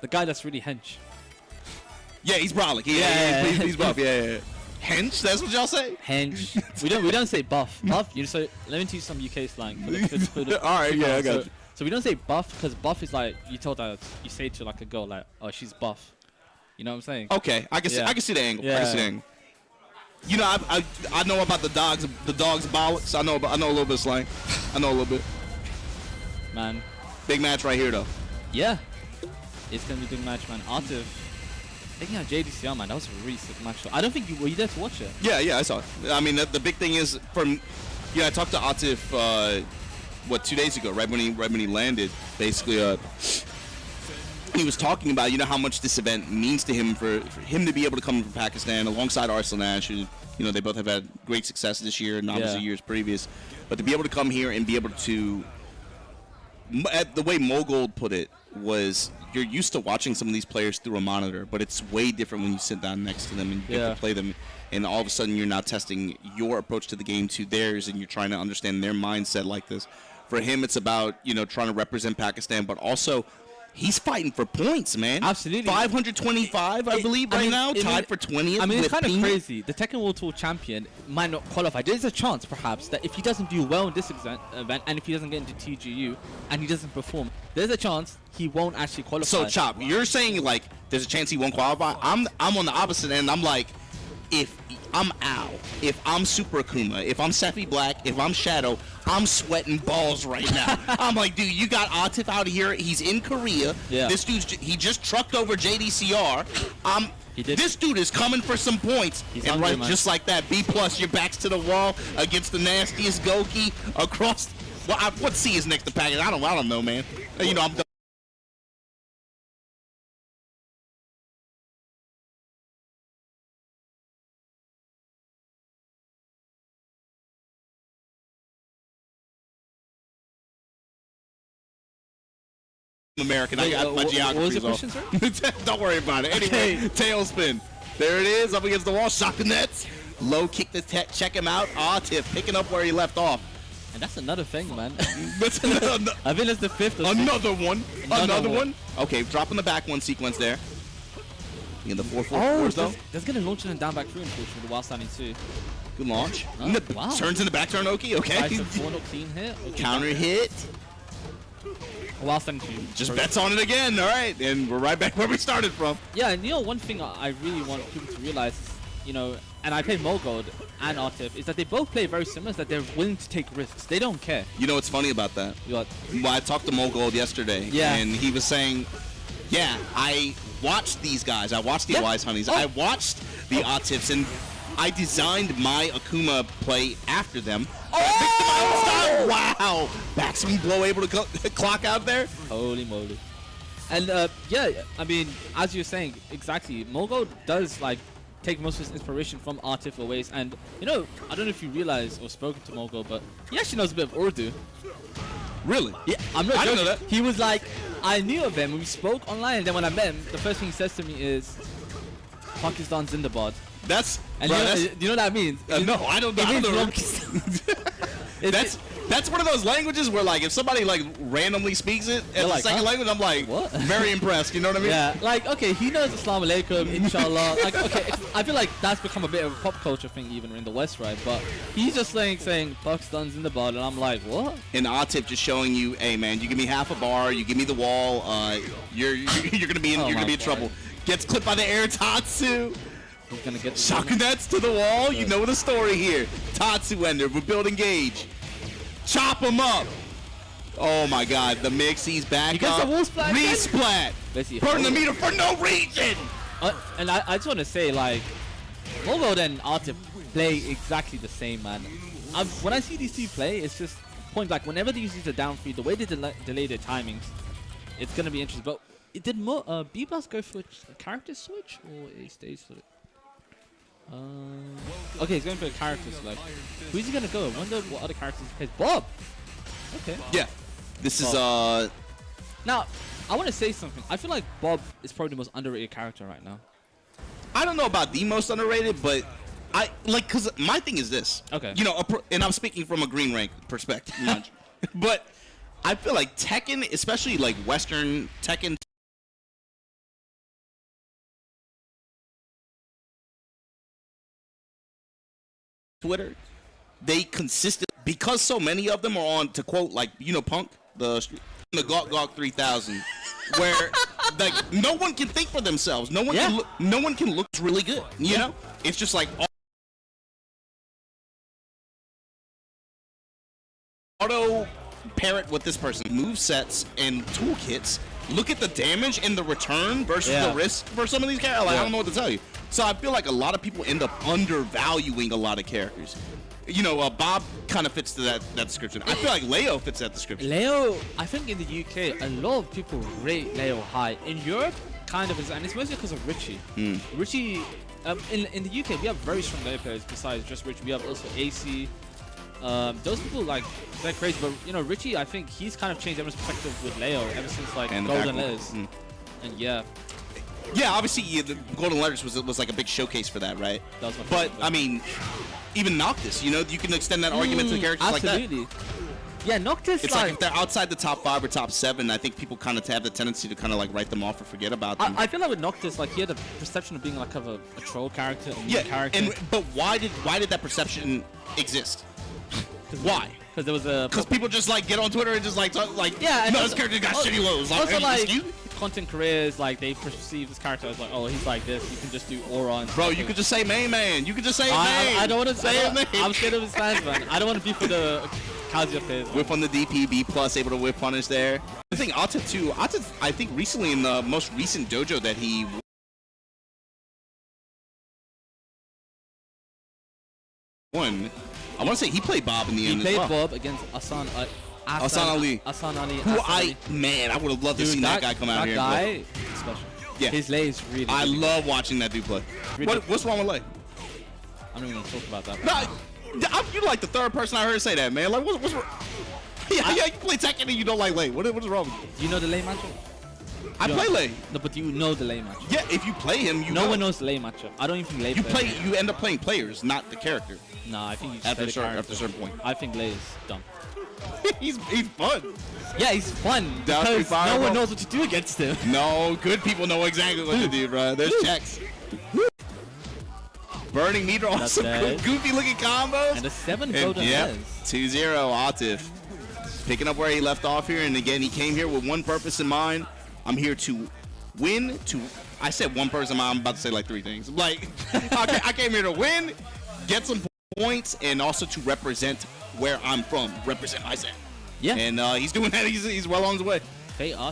The guy that's really hench. Yeah, he's brolic. He's buff. Yeah. Hench? That's what y'all say? Hench. we don't say buff. Buff. So let me teach you some UK slang. All right. Yeah, I got you. So we don't say buff because buff is like you say to like a girl like, oh, she's buff. You know what I'm saying? Okay, I can see the angle. Yeah. I can see the angle. You know, I know about the dogs bollocks. I know a little bit of slang. I know a little bit. Man. Big match right here though. Yeah. It's gonna be a big match, man. Atif taking out JDCR, man. That was a really sick match. I don't think were you there to watch it? Yeah, I saw it. I mean, the big thing is I talked to Atif 2 days ago, right when he landed. Basically, he was talking about how much this event means to him for him to be able to come from Pakistan alongside Arsenal Nash. They both have had great success this year and obviously years previous. But to be able to come here and be able to, the way Mogold put it was, you're used to watching some of these players through a monitor, but it's way different when you sit down next to them and you get to play them. And all of a sudden, you're now testing your approach to the game to theirs, and you're trying to understand their mindset like this. For him, it's about trying to represent Pakistan, but also he's fighting for points, man. Absolutely. 525, I believe, right now, tied for 20th. I mean, it's kind of crazy. The Tekken World Tour champion might not qualify. There's a chance, perhaps, that if he doesn't do well in this event, and if he doesn't get into TGU, and he doesn't perform, there's a chance he won't actually qualify. So, Chop, you're saying, like, there's a chance he won't qualify? I'm on the opposite end. I'm like, if I'm Al, if I'm Super AKUMA, if I'm Sephi Black, if I'm Shadow, I'm sweating balls right now. I'm like, dude, you got Atif out here. He's in Korea. Yeah. This dude's he just trucked over JDCR. This dude is coming for some points. He's and hungry, right, man. just like that, Bplus, your back's to the wall against the nastiest Goki across. Well, what C is next to Package? I don't know, man. I'm. American. I got my geography. What was your question, sir? Don't worry about it. Anyway, tailspin. There it is, up against the wall. Shot the nets. Low kick the check him out. Atif picking up where he left off. And that's another thing, man. I think that's the fifth. Another one. Another one. Okay, dropping the back one sequence there. In the 4-4-4s though. That's gonna launch in and down back through, unfortunately, while standing too. Good launch. Wow. Turns in the back turn, Oki. Okay. Nice, clean hit. Okay, counter hit. While standing two. Just bets on it again. All right, and we're right back where we started from. Yeah, and one thing I really want people to realize, and I play Mogold and Atif, is that they both play very similar, is that they're willing to take risks. They don't care. You know what's funny about that? Well, I talked to Mogold yesterday, and he was saying, yeah, I watched these guys. I watched the Wise Honeys. I watched the Atifs, and I designed my AKUMA play after them. Wow! Backswing blow able to clock out there? Holy moly. And yeah, I mean, as you're saying, exactly, Mogold does take most of his inspiration from Atif always. And I don't know if you realize or spoken to Mogold, but he actually knows a bit of Urdu. Really? Yeah, I'm not joking. I didn't know that. He was like, I knew of him when we spoke online, and then when I met him, the first thing he says to me is, Pakistan Zindabad. That's, and bro, do you know what that means? No, I don't know. That's one of those languages where, if somebody randomly speaks it as a second language, I'm like, what? Very impressed. You know what I mean? Yeah. Okay, he knows Assalamu alaikum, inshallah. Okay, I feel like that's become a bit of a pop culture thing even in the West, right? But he's just saying Pakistan's in the ball, and I'm like, what? And Atif just showing you, hey man, you give me half a bar, you give me the wall, you're gonna be in trouble. Gets clipped by the air Tatsu. He's gonna get shocking nets to the wall. You know the story here. Tatsu ender. We're building gauge. Chop him up. Oh my God. The mix. He's back he gets up. The wall splat. Resplat. Burn the meter for no reason. And I just want to say, Mogold and Atif play exactly the same, man. When I see these two play, it's just point blank. Whenever they use the down feed, the way they delay their timings, it's gonna be interesting. But did Bplus go for a character switch or a stage switch? Okay, he's going for a character select. Who's he gonna go? I wonder what other characters he plays. Bob! Okay. Yeah. This is Now, I want to say something. I feel like Bob is probably the most underrated character right now. I don't know about the most underrated, but cause my thing is this. Okay. And I'm speaking from a green rank perspective. But I feel like Tekken, especially Western Tekken Twitter, they consistent because so many of them are on, to quote, like, you know, Punk, the Gawk 3000, where like no one can think for themselves. No one can look really good. You know, it's just like auto parrot with this person move sets and toolkits. Look at the damage and the return versus the risk for some of these characters. Like, I don't know what to tell you. So I feel like a lot of people end up undervaluing a lot of characters. You know, Bob kind of fits to that description. I feel like Leo fits that description. Leo, I think in the UK, a lot of people rate Leo high. In Europe, kind of is, and it's mostly because of Richie. Richie, in the UK, we have very strong Leo players besides just Richie. We have also AC. Those people, like, they're crazy. But, you know, Richie, I think he's kind of changed everyone's perspective with Leo ever since, like, Golden Letters. And yeah, obviously, the Golden Letters was like a big showcase for that, right? That was my but, favorite. I mean, even Noctis, you know, you can extend that argument to characters like that. Absolutely. Yeah, Noctis, It's like if they're outside the top 5 or top 7, I think people kind of have the tendency to kind of like write them off or forget about them. I feel like with Noctis, like, he had a perception of being like a troll character, a meme character. But why did that perception exist? Why? Because there was a... Because people just like get on Twitter and just like talk, like, and no, this character got shitty lows. Like, also, like, excuse me? content careers, like, they perceive this character as like, oh, he's like this. You can just do aura and Bro, stuff. you could just say main man. You could just say his name. I don't want to say his name. I'm scared of his fans, man. I don't want to be for the Kazuya players. Whip on the DP, Bplus, able to whip punish there. I think Atif too. Atif, I think recently in the most recent dojo that he won, I want to say he played Bob in the end. He played as well. Bob against Hassan Ali. Who I would have loved to see that guy come out here. That guy, special. Yeah. His lay is really I love watching that dude play. What's wrong with lay? I'm not even gonna talk about that. Nah, you're like the third person I heard say that, man. Like, what's wrong? Yeah, you play Tekken and you don't like lay. What is wrong with you? Do you know the lay matchup? I play lay. No, but do you know the lay matchup? Yeah, if you play him, you No one knows the lay matchup. I don't even think lay You end up playing players, not the character. Nah, I think you just After play the a certain point. I think lay is dumb. he's fun. Yeah, he's fun Down because fire, no one bro. knows what to do against him. No, good people know exactly what to do, bro. There's checks. Burning meter, also goofy looking combos. And a 7 golden Yep, 2-0 Atif. Picking up where he left off here, and again, he came here with one purpose in mind. I'm here to win, I said one purpose in mind, I'm about to say like 3 things. Like, I came here to win, get some points, and also to represent where I'm from. Represent myself. Yeah. And he's doing that, he's well on his way. They are